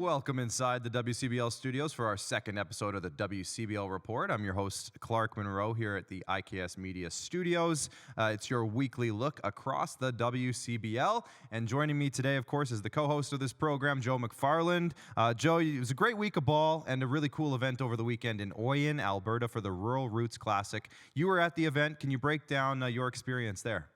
welcome inside the WCBL studios for our second episode of the WCBL Report. I'm your host, Clark Monroe, here at the IKS Media Studios. It's your weekly look across the WCBL. And joining me today, of course, is the co-host of this program, Joe McFarland. Joe, it was a great week of ball and a really cool event over the weekend in Oyen, Alberta for the Rural Roots Classic. You were at the event. Can you break down your experience there?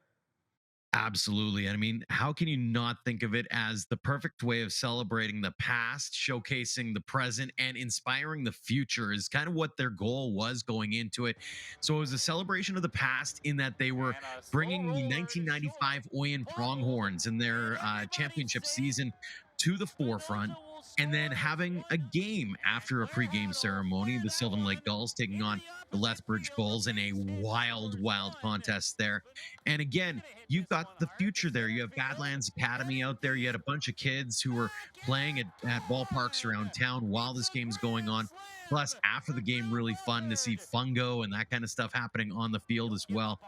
Absolutely. I mean, how can you not think of it as the perfect way of celebrating the past, showcasing the present, and inspiring the future is kind of what their goal was going into it. So it was a celebration of the past in that they were bringing the 1995 Oyen Pronghorns in their championship season to the forefront. And then having a game after a pregame ceremony, the Sylvan Lake Gulls taking on the Lethbridge Bulls in a wild contest there. And again, you've got the future there. You have Badlands Academy out there. You had a bunch of kids who were playing at ballparks around town while this game's going on. Plus, after the game, really fun to see fungo and that kind of stuff happening on the field as well.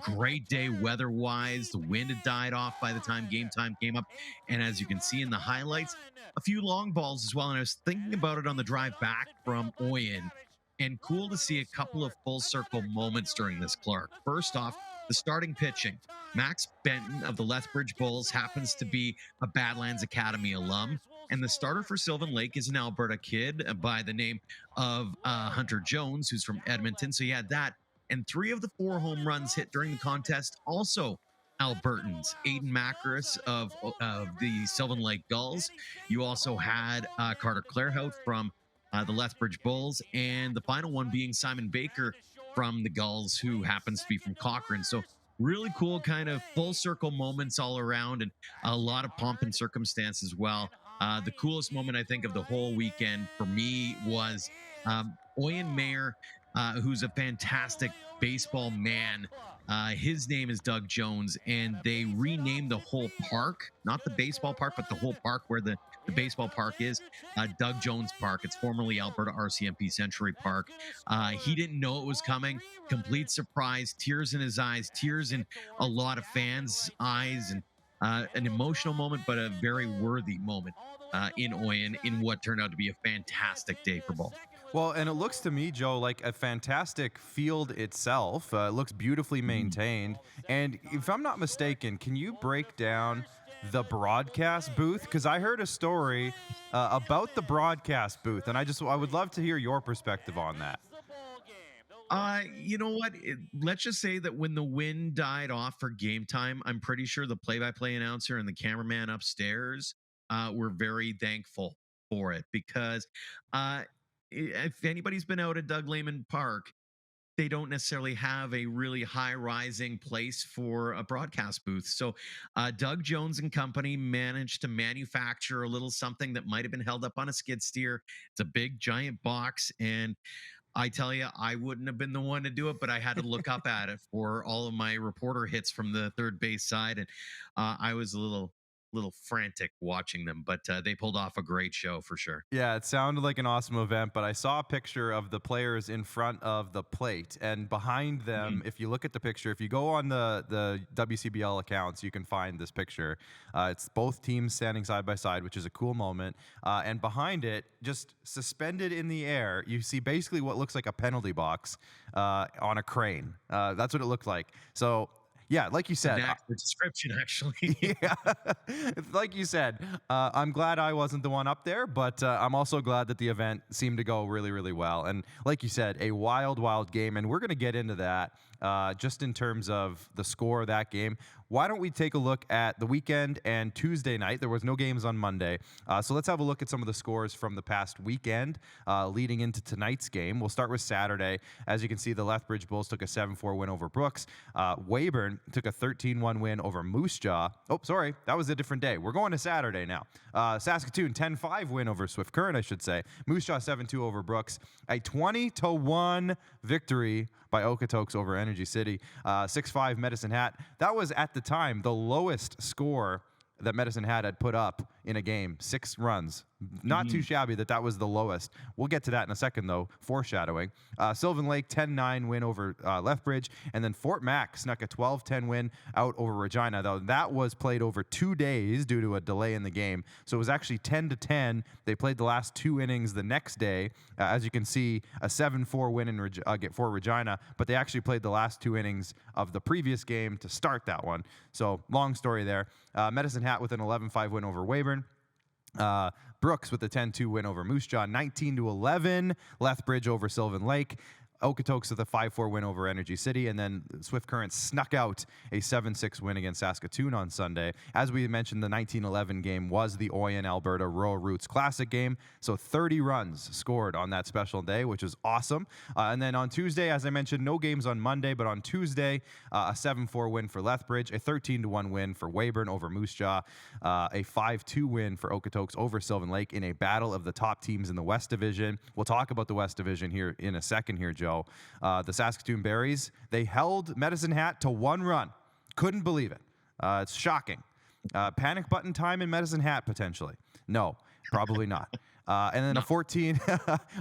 Great day weather-wise. The wind had died off by the time game time came up. And as you can see in the highlights, a few long balls as well. And I was thinking about it on the drive back from Oyen. And cool to see a couple of full circle moments during this, Clark. First off, the starting pitching. Max Benton of the Lethbridge Bulls happens to be a Badlands Academy alum. And the starter for Sylvan Lake is an Alberta kid by the name of Hunter Jones, who's from Edmonton. So you had that. And 3 of the 4 home runs hit during the contest also Albertans. Aiden Macris of the Sylvan Lake Gulls. You also had Carter Clairhout from the Lethbridge Bulls. And the final one being Simon Baker from the Gulls, who happens to be from Cochrane. So really cool kind of full circle moments all around and a lot of pomp and circumstance as well. The coolest moment, I think, of the whole weekend for me was Oyen Mayor, who's a fantastic baseball man. His name is Doug Jones, and they renamed the whole park, not the baseball park, but the whole park where the baseball park is, Doug Jones Park. It's formerly Alberta RCMP Century Park. He didn't know it was coming. Complete surprise, tears in his eyes, tears in a lot of fans' eyes, and an emotional moment, but a very worthy moment in Oyen in what turned out to be a fantastic day for ball. Well, and it looks to me, Joe, like a fantastic field itself. It looks beautifully maintained. And if I'm not mistaken, can you break down the broadcast booth? Because I heard a story about the broadcast booth, and I would love to hear your perspective on that. You know what? Let's just say that when the wind died off for game time, I'm pretty sure the play-by-play announcer and the cameraman upstairs were very thankful for it because if anybody's been out at Doug Lehman Park, they don't necessarily have a really high-rising place for a broadcast booth. So Doug Jones and company managed to manufacture a little something that might have been held up on a skid steer. It's a big, giant box, and I tell you, I wouldn't have been the one to do it, but I had to look up at it for all of my reporter hits from the third base side, and I was a little frantic watching them, but they pulled off a great show for sure. Yeah, it sounded like an awesome event, but I saw a picture of the players in front of the plate, and behind them, if you look at the picture, if you go on the WCBL accounts, you can find this picture. It's both teams standing side by side, which is a cool moment, and behind it, just suspended in the air, you see basically what looks like a penalty box on a crane. That's what it looked like. So yeah, like you said, the description actually. Yeah, like you said, I'm glad I wasn't the one up there, but I'm also glad that the event seemed to go really, really well. And like you said, a wild game, and we're going to get into that just in terms of the score of that game. Why don't we take a look at the weekend and Tuesday night? There was no games on Monday, so let's have a look at some of the scores from the past weekend leading into tonight's game. We'll start with Saturday. As you can see, the Lethbridge Bulls took a 7-4 win over Brooks. Weyburn took a 13-1 win over Moose Jaw. Oh, sorry, that was a different day. We're going to Saturday now. Saskatoon, 10-5 win over Swift Current, I should say. Moose Jaw, 7-2 over Brooks. A 20-1 victory by Okotoks over Energy City. 6-5 Medicine Hat. That was, at the time, the lowest score that Medicine Hat had put up in a game, 6 runs. Not too Mhm. shabby that was the lowest. We'll get to that in a second, though, foreshadowing. Sylvan Lake, 10-9 win over Lethbridge. And then Fort Mac snuck a 12-10 win out over Regina, though that was played over 2 days due to a delay in the game. So it was actually 10-10. They played the last 2 innings the next day. As you can see, a 7-4 win for Regina, but they actually played the last 2 innings of the previous game to start that one. So long story there. Medicine Hat with an 11-5 win over Weyburn. Brooks with a 10-2 win over Moose Jaw, 19-11. Lethbridge over Sylvan Lake. Okotoks with a 5-4 win over Energy City, and then Swift Current snuck out a 7-6 win against Saskatoon on Sunday. As we mentioned, the 1911 game was the Oyen Alberta Rural Roots Classic game, so 30 runs scored on that special day, which is awesome. And then on Tuesday, as I mentioned, no games on Monday, but on Tuesday, a 7-4 win for Lethbridge, a 13-1 win for Weyburn over Moose Jaw, a 5-2 win for Okotoks over Sylvan Lake in a battle of the top teams in the West Division. We'll talk about the West Division here in a second here, Joe. The Saskatoon Berries, they held Medicine Hat to 1 run. Couldn't believe it. It's shocking. Panic button time in Medicine Hat potentially. No, probably not. And then No.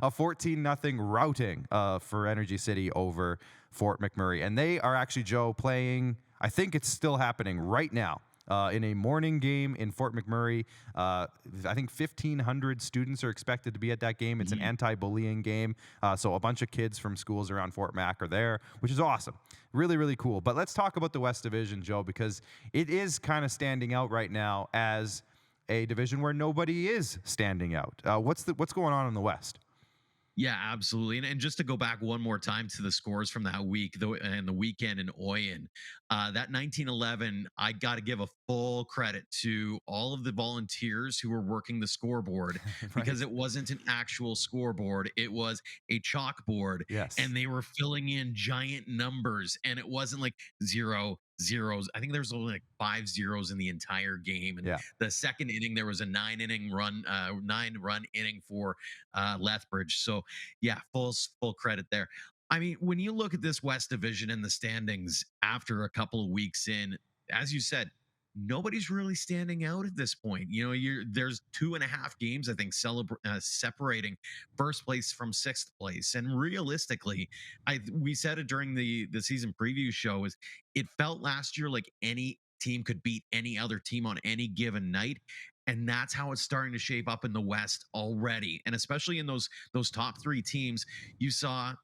a 14 nothing routing for Energy City over Fort McMurray. And they are actually, Joe, playing, I think it's still happening right now. In a morning game in Fort McMurray. I think 1,500 students are expected to be at that game. It's an anti-bullying game. So a bunch of kids from schools around Fort Mac are there, which is awesome. Really, really cool. But let's talk about the West Division, Joe, because it is kind of standing out right now as a division where nobody is standing out. What's going on in the West? Yeah, absolutely. And just to go back one more time to the scores from that week and the weekend in Oyen, that 1911, I got to give a full credit to all of the volunteers who were working the scoreboard Right? because it wasn't an actual scoreboard. It was a chalkboard Yes. and they were filling in giant numbers and it wasn't like zero zeros. I think there was only like 5 zeros in the entire game. And Yeah. the second inning, there was a 9 run inning for Lethbridge. So yeah, full credit there. I mean, when you look at this West Division and the standings after a couple of weeks in, as you said, nobody's really standing out at this point. You know, there's 2.5 games, I think, separating first place from sixth place. And realistically, we said it during the season preview show, is it felt last year like any team could beat any other team on any given night. And that's how it's starting to shape up in the West already. And especially in those top 3 teams, you saw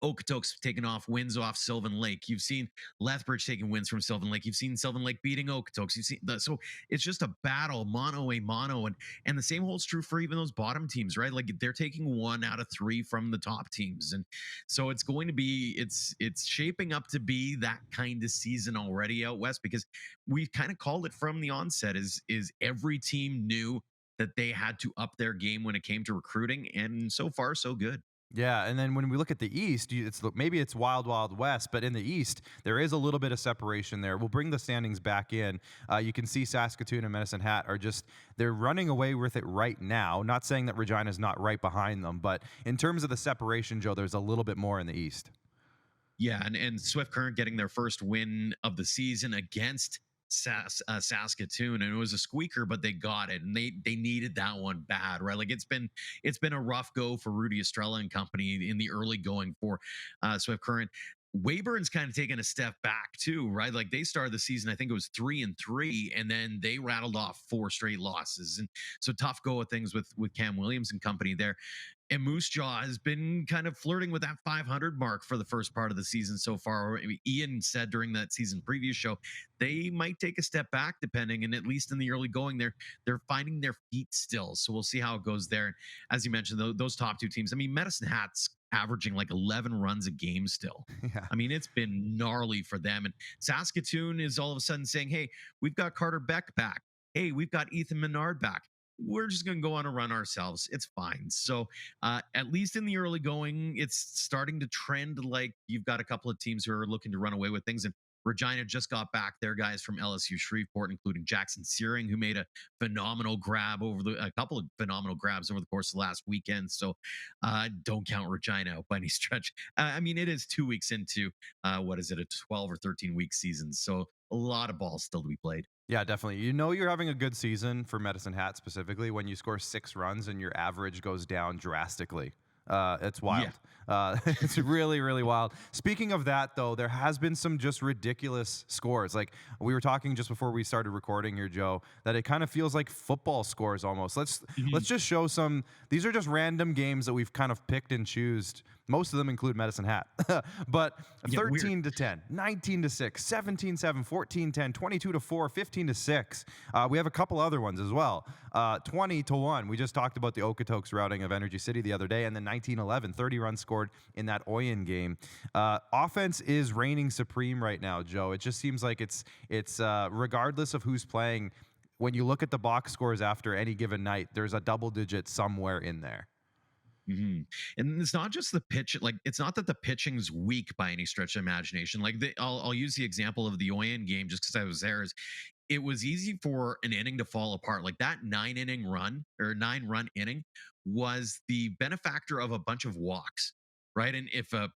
Okotoks taking off wins off Sylvan Lake. You've seen Lethbridge taking wins from Sylvan Lake. You've seen Sylvan Lake beating Okotoks. You've seen so it's just a battle, mano a mano, and the same holds true for even those bottom teams, right? Like they're taking 1 out of 3 from the top teams, and so it's going to be it's shaping up to be that kind of season already out west because we kind of called it from the onset. Is every team knew that they had to up their game when it came to recruiting, and so far so good. Yeah, and then when we look at the East, maybe it's wild, wild west, but in the East there is a little bit of separation there. We'll bring the standings back in. You can see Saskatoon and Medicine Hat are they're running away with it right now. Not saying that Regina's not right behind them, but in terms of the separation, Joe, there's a little bit more in the East. Yeah, and Swift Current getting their first win of the season against Saskatoon, and it was a squeaker, but they got it, and they needed that one bad, right? Like it's been a rough go for Rudy Estrella and company in the early going for Swift Current. Weyburn's kind of taken a step back too, right? Like they started the season, I think it was 3-3, and then they rattled off 4 straight losses, and so tough go of things with Cam Williams and company there. And Moose Jaw has been kind of flirting with that 500 mark for the first part of the season so far. I mean, Ian said during that season preview show they might take a step back, depending, and at least in the early going, they're finding their feet still. So we'll see how it goes there. As you mentioned, those top 2 teams. I mean, Medicine Hat's averaging like 11 runs a game still. Yeah. I mean, it's been gnarly for them. And Saskatoon is all of a sudden saying, "Hey, we've got Carter Beck back. Hey, we've got Ethan Menard back. We're just going to go on a run ourselves. It's fine." So, at least in the early going, it's starting to trend like you've got a couple of teams who are looking to run away with things. And Regina just got back their guys from LSU Shreveport, including Jackson Searing, who made a couple of phenomenal grabs over the course of the last weekend. So, don't count Regina out by any stretch. I mean, it is 2 weeks into what is it, a 12 or 13 week season. So a lot of ball still to be played. Yeah, definitely. You know you're having a good season for Medicine Hat specifically when you score 6 runs and your average goes down drastically. It's Yeah. wild. It's really, really wild. Speaking of that, though, there has been some just ridiculous scores. Like we were talking just before we started recording here, Joe, that it kind of feels like football scores almost. Let's Mhm. just show some. These are just random games that we've kind of picked and choosed. Most of them include Medicine Hat, but Yeah, weird. 13 to 10, 19 to 6, 17 7, 14 10, 22 to 4, 15 to 6. We have a couple other ones as well. 20 to 1. We just talked about the Okotoks routing of Energy City the other day, and then 19-11, 30 runs scored in that Oyen game. Offense is reigning supreme right now, Joe. It just seems like it's regardless of who's playing. When you look at the box scores after any given night, there's a double digit somewhere in there. Mhm. And it's not just the pitch. Like it's not that the pitching's weak by any stretch of imagination. Like I'll use the example of the Oyen game just because I was there. Is it was easy for an inning to fall apart. Like that 9 inning run or 9 run inning was the benefactor of a bunch of walks. Right. And if a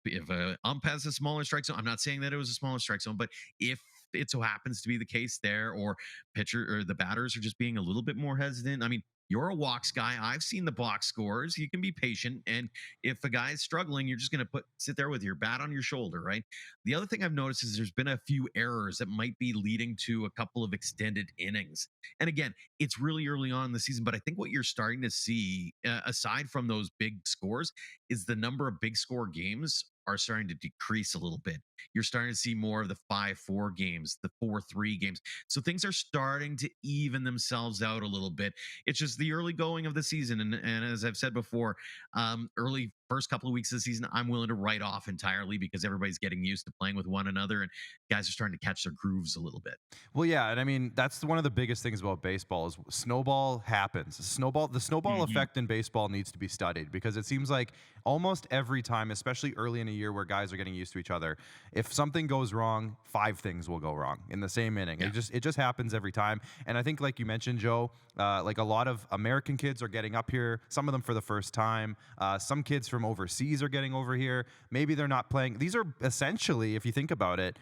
ump has a smaller strike zone, I'm not saying that it was a smaller strike zone, but if it so happens to be the case there, or pitcher or the batters are just being a little bit more hesitant. I mean, you're a walks guy. I've seen the box scores. You can be patient, and if a guy's struggling, you're just going to sit there with your bat on your shoulder, right? The other thing I've noticed is there's been a few errors that might be leading to a couple of extended innings. And again, it's really early on in the season, but I think what you're starting to see, aside from those big scores, is the number of big score games are starting to decrease a little bit. You're starting to see more of the 5-4 games, the 4-3 games. So things are starting to even themselves out a little bit. It's just the early going of the season. And as I've said before, early first couple of weeks of the season, I'm willing to write off entirely because everybody's getting used to playing with one another and guys are starting to catch their grooves a little bit. Well, yeah, and I mean that's one of the biggest things about baseball is snowball happens. The snowball Mhm. effect in baseball needs to be studied because it seems like almost every time, especially early in a year where guys are getting used to each other, if something goes wrong, 5 things will go wrong in the same inning. Yeah. It just happens every time. And I think, like you mentioned, Joe, like a lot of American kids are getting up here. Some of them for the first time. Some kids from overseas are getting over here. Maybe they're not playing. These are essentially, if you think about it,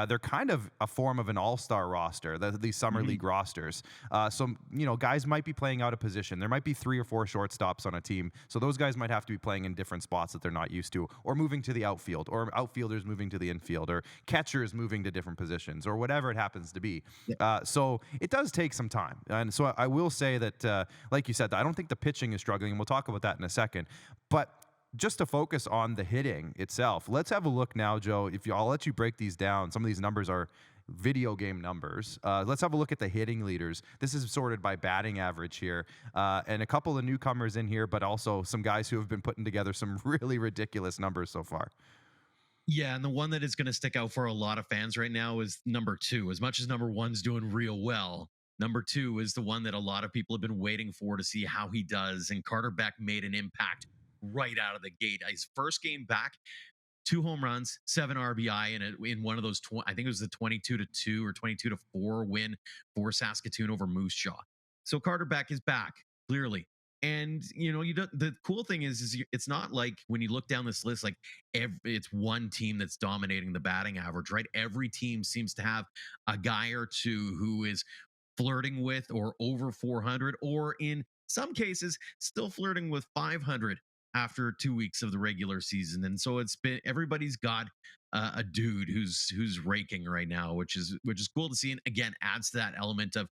they're kind of a form of an all-star roster, these summer Mhm. league rosters. So guys might be playing out of position. There might be 3 or 4 shortstops on a team, so those guys might have to be playing in different spots that they're not used to, or moving to the outfield, or outfielders moving to the infield, or catchers moving to different positions, or whatever it happens to be. Yeah. So it does take some time, and so I will say that, like you said, I don't think the pitching is struggling, and we'll talk about that in a second, but just to focus on the hitting itself, let's have a look now, Joe. I'll let you break these down. Some of these numbers are video game numbers. Let's have a look at the hitting leaders. This is sorted by batting average here, and a couple of newcomers in here, but also some guys who have been putting together some really ridiculous numbers so far. Yeah, and the one that is going to stick out for a lot of fans right now is number two. As much as number one's doing real well, number two is the one that a lot of people have been waiting for to see how he does. And Carter Beck made an impact right out of the gate. His first game back, 2 home runs, 7 RBI in one of those. I think it was the 22-2 or 22-4 win for Saskatoon over Moose Jaw. So Carter Beck is back clearly, and you don't. The cool thing is it's not like when you look down this list, like it's one team that's dominating the batting average, right? Every team seems to have a guy or two who is flirting with or over 400, or in some cases, still flirting with 500 after 2 weeks of the regular season. And so it's been everybody's got a dude who's raking right now, which is cool to see. And again, adds to that element of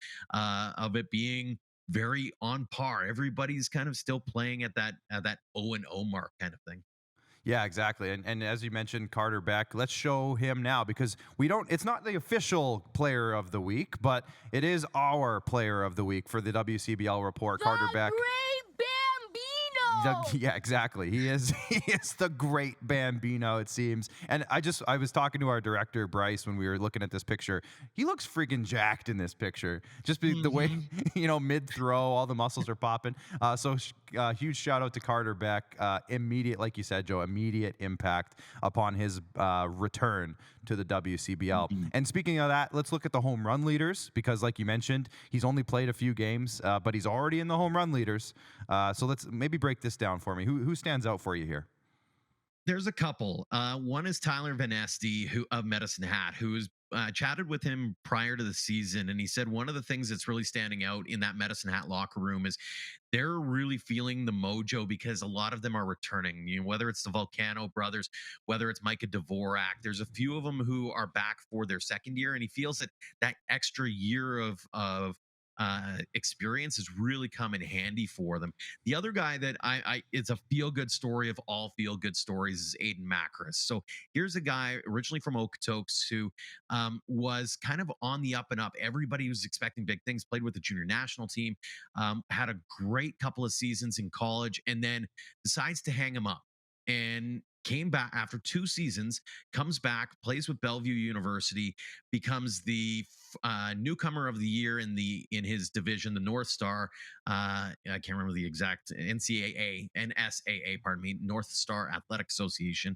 it being very on par. Everybody's kind of still playing at that 0-0 mark kind of thing. Yeah, exactly. And as you mentioned, Carter Beck, let's show him now because we don't, it's not the official player of the week, but it is our player of the week for the WCBL report. Carter The Beck. Great Bambino! Yeah, exactly. He is he is the great Bambino, it seems. And I was talking to our director Bryce when we were looking at this picture. He looks freaking jacked in this picture. Just the way Mhm. mid throw, all the muscles are popping. Huge shout out to Carter Beck. Immediate, like you said, Joe, immediate impact upon his return to the WCBL. Mhm. And speaking of that, let's look at the home run leaders because, like you mentioned, he's only played a few games, but he's already in the home run leaders. So let's maybe break this down for me. Who stands out for you here? There's a couple. One is Tyler Van Este, who of Medicine Hat, who's chatted with him prior to the season, and he said one of the things that's really standing out in that Medicine Hat locker room is they're really feeling the mojo because a lot of them are returning. You know, whether it's the Volcano brothers, whether it's Micah Dvorak, there's a few of them who are back for their second year, and he feels that that extra year of experience has really come in handy for them. The other guy that I it's a feel good story of all feel good stories is Aiden Macris. So here's a guy originally from Okotoks who was kind of on the up and up. Everybody was expecting big things. Played with the junior national team, had a great couple of seasons in college, and then decides to hang him up and came back after 2 seasons, comes back, plays with Bellevue University, becomes the newcomer of the year in his division, the North Star. I can't remember the exact NSAA, pardon me, North Star Athletic Association.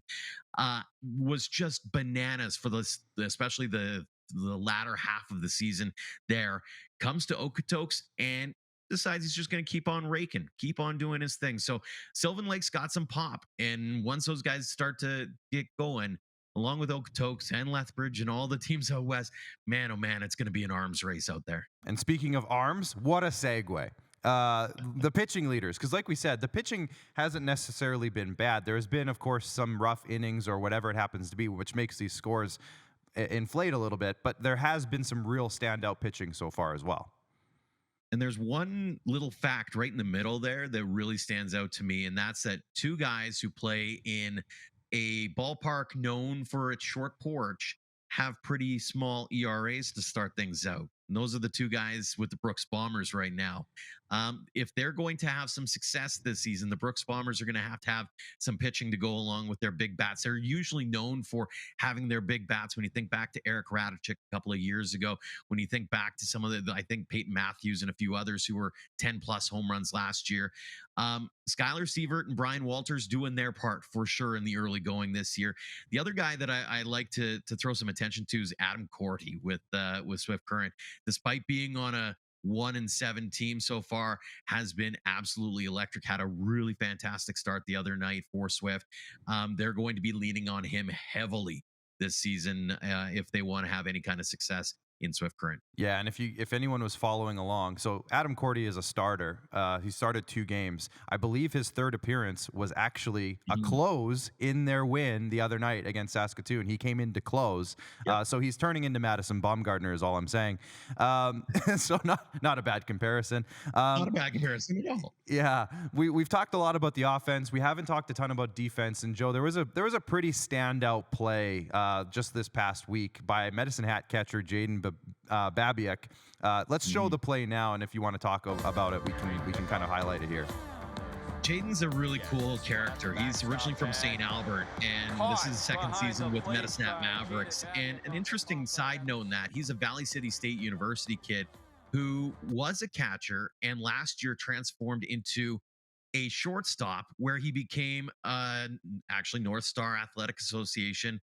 Was just bananas for this, especially the latter half of the season. There comes to Okotoks and decides he's just going to keep on raking, keep on doing his thing. So Sylvan Lake's got some pop, and once those guys start to get going, along with Okotoks and Lethbridge and all the teams out west, man, oh man, it's going to be an arms race out there. And speaking of arms, what a segue. The pitching leaders, because like we said, the pitching hasn't necessarily been bad. There has been, of course, some rough innings or whatever it happens to be, which makes these scores inflate a little bit, but there has been some real standout pitching so far as well. And there's one little fact right in the middle there that really stands out to me, and that's that two guys who play in a ballpark known for its short porch have pretty small ERAs to start things out. And those are the two guys with the Brooks Bombers right now. If they're going to have some success this season, the Brooks Bombers are going to have some pitching to go along with their big bats. They're usually known for having their big bats. When you think back to Eric Radicek a couple of years ago, when you think back to some of I think Peyton Matthews and a few others who were 10 plus home runs last year. Skylar Sievert and Brian Walters doing their part for sure in the early going this year. The other guy that I like to throw some attention to is Adam Corty with Swift Current. Despite being on a 1-7 team so far, has been absolutely electric. Had a really fantastic start the other night for Swift. They're going to be leaning on him heavily this season if they want to have any kind of success in Swift Current. Yeah, and if anyone was following along, so Adam Corty is a starter. He started 2 games. I believe his third appearance was actually a close in their win the other night against Saskatoon. He came in to close. Yep. So he's turning into Madison Baumgartner is all I'm saying. So not a bad comparison. Not a bad comparison at all. Yeah, we've talked a lot about the offense. We haven't talked a ton about defense. And Joe, there was a pretty standout play just this past week by Medicine Hat catcher Jaden Babiak. Let's show the play now, and if you want to talk about it, we can kind of highlight it here. Jaden's a really cool character. He's originally from St. Albert, and this is his second season with Medicine Hat Mavericks. And an interesting side note in that, he's a Valley City State University kid who was a catcher and last year transformed into a shortstop where he became actually North Star Athletic Association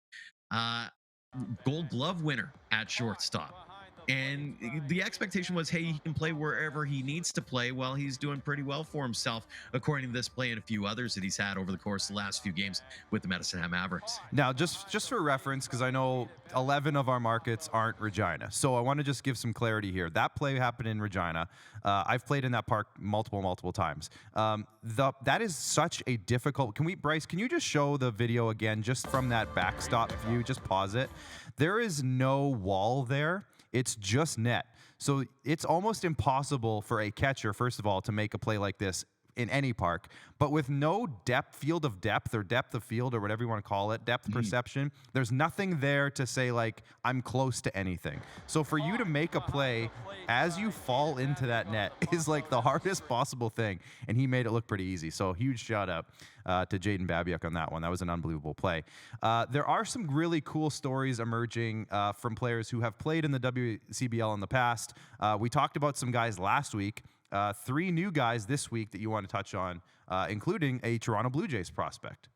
Gold Glove winner at shortstop. And the expectation was, hey, he can play wherever he needs to play. Well, he's doing pretty well for himself, according to this play and a few others that he's had over the course of the last few games with the Medicine Hat Mavericks. Now, just for reference, because I know 11 of our markets aren't Regina, so I want to just give some clarity here. That play happened in Regina. I've played in that park multiple times. That is such a difficult. Bryce, can you just show the video again, just from that backstop view? Just pause it. There is no wall there. It's just net. So it's almost impossible for a catcher, first of all, to make a play like this in any park, but with no field of depth or depth of field or whatever you want to call it, depth perception, there's nothing there to say, like, I'm close to anything. So for you to make a play as you fall into that net is like the hardest possible thing, and he made it look pretty easy. So huge shout out to Jaden Babiak on that one. That was an unbelievable play. There are some really cool stories emerging from players who have played in the WCBL in the past. We talked about some guys last week. 3 new guys this week that you want to touch on, including a Toronto Blue Jays prospect.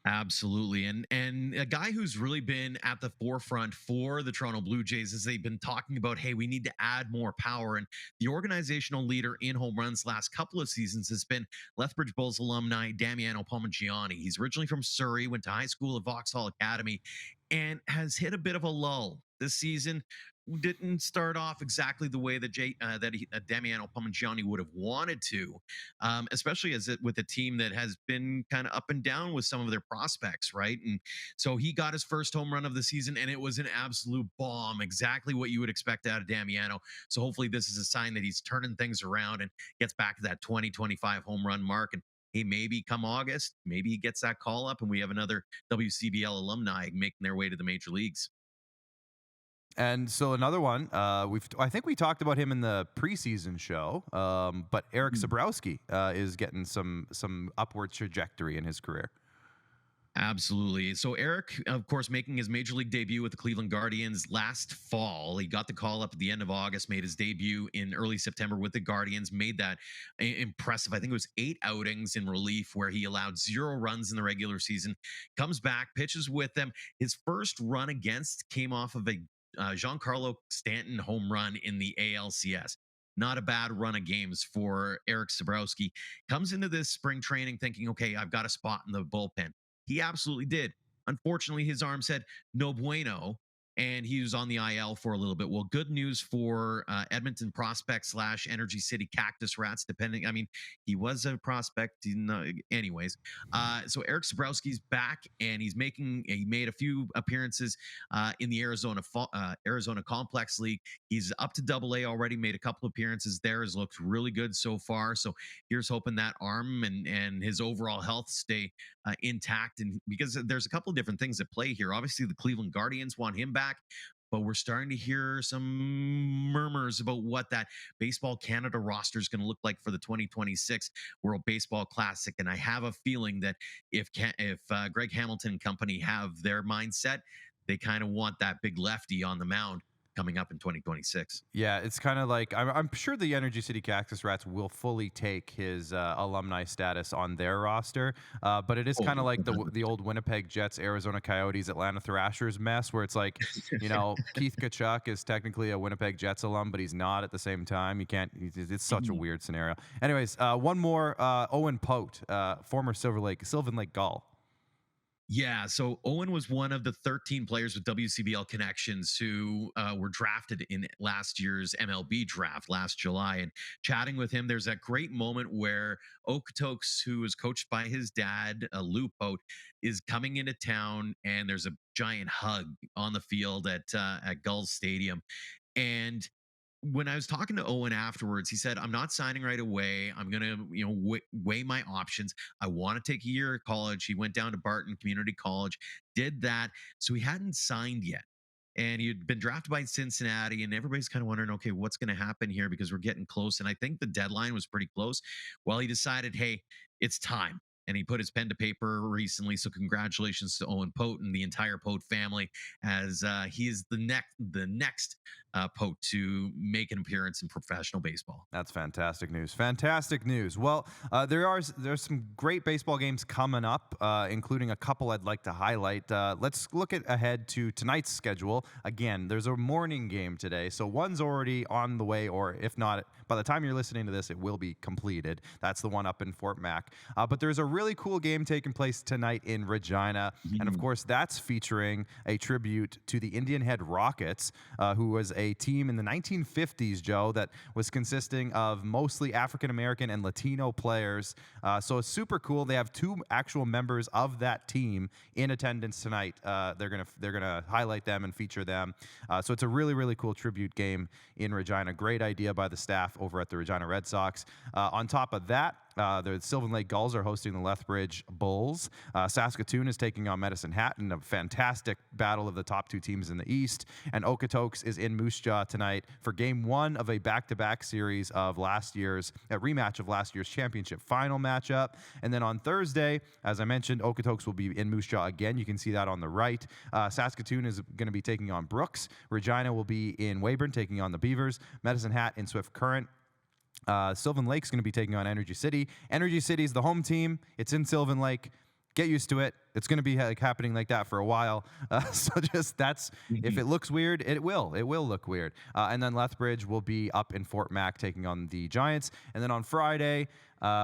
Absolutely. And a guy who's really been at the forefront for the Toronto Blue Jays is they've been talking about, hey, we need to add more power. And the organizational leader in home runs last couple of seasons has been Lethbridge Bulls alumni Damiano Palmigiani. He's originally from Surrey, went to high school at Vauxhall Academy, and has hit a bit of a lull this season. Didn't start off exactly the way that Damiano Palmigiani would have wanted to, especially as it with a team that has been kind of up and down with some of their prospects, right? And so he got his first home run of the season, and it was an absolute bomb, exactly what you would expect out of Damiano. So hopefully, this is a sign that he's turning things around and gets back to that 20-25 home run mark. And hey, maybe come August, maybe he gets that call up, and we have another WCBL alumni making their way to the major leagues. And so another one, I think we talked about him in the preseason show, but Eric Sabrowski is getting some upward trajectory in his career. Absolutely. So Eric, of course, making his major league debut with the Cleveland Guardians last fall. He got the call up at the end of August, made his debut in early September with the Guardians, made that impressive. I think it was 8 outings in relief where he allowed 0 runs in the regular season. Comes back, pitches with them. His first run against came off of a Giancarlo Stanton home run in the ALCS. Not a bad run of games for Eric Sabrowski. Comes into this spring training thinking, okay, I've got a spot in the bullpen. He absolutely did. Unfortunately, his arm said no bueno, and he was on the IL for a little bit. Well, good news for Edmonton prospect slash Energy City Cactus Rats, depending. I mean, he was a prospect. Anyways, so Eric Sabrowski's back, and he made a few appearances in the Arizona Complex League. He's up to AA already, made a couple appearances there, has looked really good so far. So here's hoping that arm and his overall health stay intact. And because there's a couple of different things at play here. Obviously, the Cleveland Guardians want him back, but we're starting to hear some murmurs about what that Baseball Canada roster is going to look like for the 2026 World Baseball Classic. And I have a feeling that if Greg Hamilton and company have their mindset, they kind of want that big lefty on the mound coming up in 2026. Yeah, it's kind of like I'm sure the Energy City Cactus Rats will fully take his alumni status on their roster, but it is kind of like the old Winnipeg Jets, Arizona Coyotes, Atlanta Thrashers mess, where it's like, Keith Kachuk is technically a Winnipeg Jets alum, but he's not at the same time. You can't. It's such a weird scenario. Anyways, one more. Owen Pote, former Sylvan Lake Gull. Yeah, so Owen was one of the 13 players with WCBL connections who were drafted in last year's MLB draft last July. And chatting with him, there's that great moment where Okotoks, who is coached by his dad, Lou Pote, is coming into town, and there's a giant hug on the field at Gulls Stadium. And when I was talking to Owen afterwards, he said, I'm not signing right away. I'm going to, weigh my options. I want to take a year of college. He went down to Barton Community College, did that. So he hadn't signed yet. And he had been drafted by Cincinnati, and everybody's kind of wondering, okay, what's going to happen here because we're getting close. And I think the deadline was pretty close. Well, he decided, hey, it's time. And he put his pen to paper recently. So congratulations to Owen Pote and the entire Pote family, as he is the next Pote to make an appearance in professional baseball. That's fantastic news. Fantastic news. Well, there's some great baseball games coming up, including a couple I'd like to highlight. Let's look ahead to tonight's schedule. Again, there's a morning game today, so one's already on the way, or if not, by the time you're listening to this, it will be completed. That's the one up in Fort Mac. But there's a really cool game taking place tonight in Regina, and of course, that's featuring a tribute to the Indian Head Rockets, who was a team in the 1950s, Joe, that was consisting of mostly African American and Latino players. So it's super cool. They have 2 actual members of that team in attendance tonight. They're gonna highlight them and feature them. So it's a really, really cool tribute game in Regina. Great idea by the staff over at the Regina Red Sox. On top of that, the Sylvan Lake Gulls are hosting the Lethbridge Bulls. Saskatoon is taking on Medicine Hat in a fantastic battle of the top 2 teams in the East. And Okotoks is in Moose Jaw tonight for Game 1 of a back-to-back series of a rematch of last year's championship final matchup. And then on Thursday, as I mentioned, Okotoks will be in Moose Jaw again. You can see that on the right. Saskatoon is going to be taking on Brooks. Regina will be in Weyburn taking on the Beavers. Medicine Hat in Swift Current. Sylvan Lake's going to be taking on Energy City. Energy City's the home team. It's in Sylvan Lake. Get used to it. It's going to be like happening like that for a while. So just if it looks weird, it will look weird. And then Lethbridge will be up in Fort Mac taking on the Giants. And then on Friday,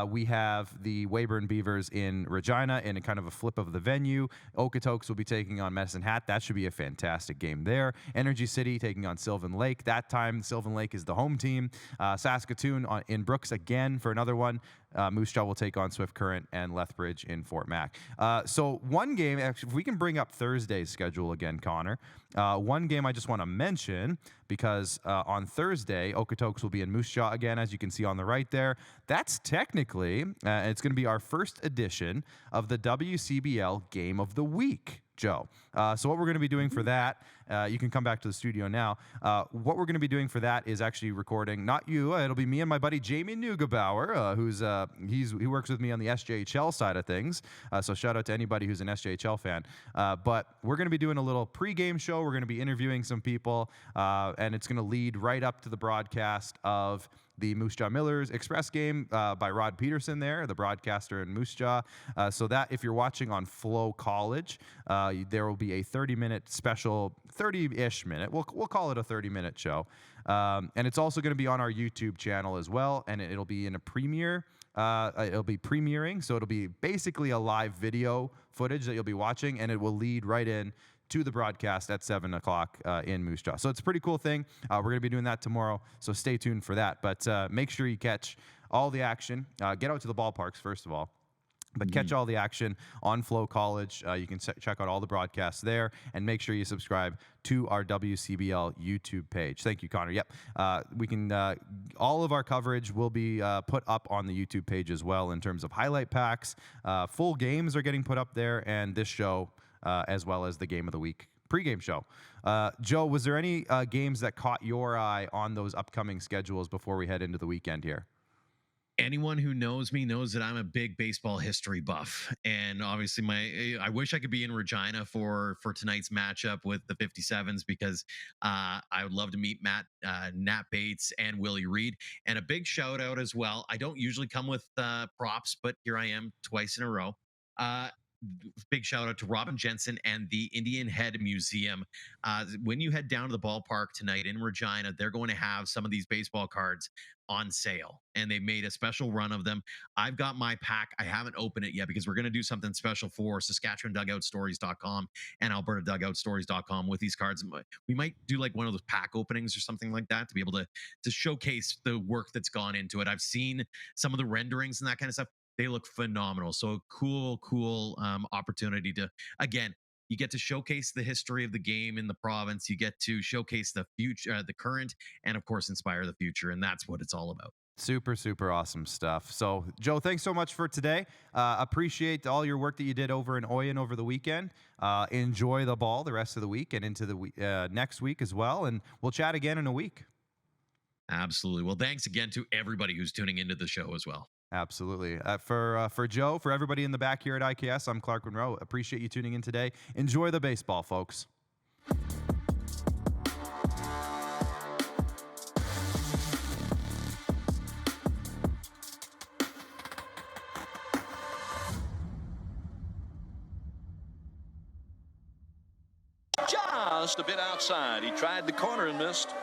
we have the Weyburn Beavers in Regina in a kind of a flip of the venue. Okotoks will be taking on Medicine Hat. That should be a fantastic game there. Energy City taking on Sylvan Lake. That time, Sylvan Lake is the home team. Saskatoon in Brooks again for another one. Moose Jaw will take on Swift Current, and Lethbridge in Fort Mac. So one game, actually, if we can bring up Thursday's schedule again, Connor. One game I just want to mention, because on Thursday, Okotoks will be in Moose Jaw again, as you can see on the right there. That's technically, it's going to be our first edition of the WCBL Game of the Week, Joe. So what we're going to be doing for that, you can come back to the studio now. What we're going to be doing for that is actually recording, not you, it'll be me and my buddy Jamie Neugebauer, he works with me on the SJHL side of things. So shout out to anybody who's an SJHL fan. But we're going to be doing a little pregame show. We're going to be interviewing some people, and it's going to lead right up to the broadcast of the Moose Jaw Millers Express game by Rod Peterson there, the broadcaster in Moose Jaw. So that if you're watching on Flow College, there will be a 30-minute special, 30-ish minute. We'll call it a 30-minute show. And it's also going to be on our YouTube channel as well, and it'll be in a premiere. It'll be premiering, so it'll be basically a live video footage that you'll be watching, and it will lead right in to the broadcast at 7 o'clock in Moose Jaw. So it's a pretty cool thing. We're going to be doing that tomorrow, so stay tuned for that. But make sure you catch all the action. Get out to the ballparks, first of all. But catch all the action on Flow College. You can check out all the broadcasts there, and make sure you subscribe to our WCBL YouTube page. Thank you, Connor. Yep. We can, all of our coverage will be put up on the YouTube page as well in terms of highlight packs. Full games are getting put up there, and this show, as well as the Game of the Week pregame show. Joe, was there any games that caught your eye on those upcoming schedules before we head into the weekend here? Anyone who knows me knows that I'm a big baseball history buff, and obviously I wish I could be in Regina for tonight's matchup with the 57s, because I would love to meet Nat Bates and Willie Reed. And a big shout out as well. I don't usually come with props, but here I am twice in a row. Big shout out to Robin Jensen and the Indian Head Museum. When you head down to the ballpark tonight in Regina, they're going to have some of these baseball cards on sale, and they made a special run of them. I've got my pack. I haven't opened it yet because we're going to do something special for Saskatchewan dugoutstories.com and Alberta dugoutstories.com with these cards. We might do like one of those pack openings or something like that to be able to showcase the work that's gone into it. I've seen some of the renderings and that kind of stuff. They look phenomenal. So cool opportunity to, again, you get to showcase the history of the game in the province. You get to showcase the future, the current, and of course, inspire the future. And that's what it's all about. Super, super awesome stuff. So, Joe, thanks so much for today. Appreciate all your work that you did over in Oyen over the weekend. Enjoy the ball the rest of the week and into the next week as well. And we'll chat again in a week. Absolutely. Well, thanks again to everybody who's tuning into the show as well. Absolutely. For Joe, for everybody in the back here at IKS, I'm Clark Monroe. Appreciate you tuning in today. Enjoy the baseball, folks. Just a bit outside. He tried the corner and missed.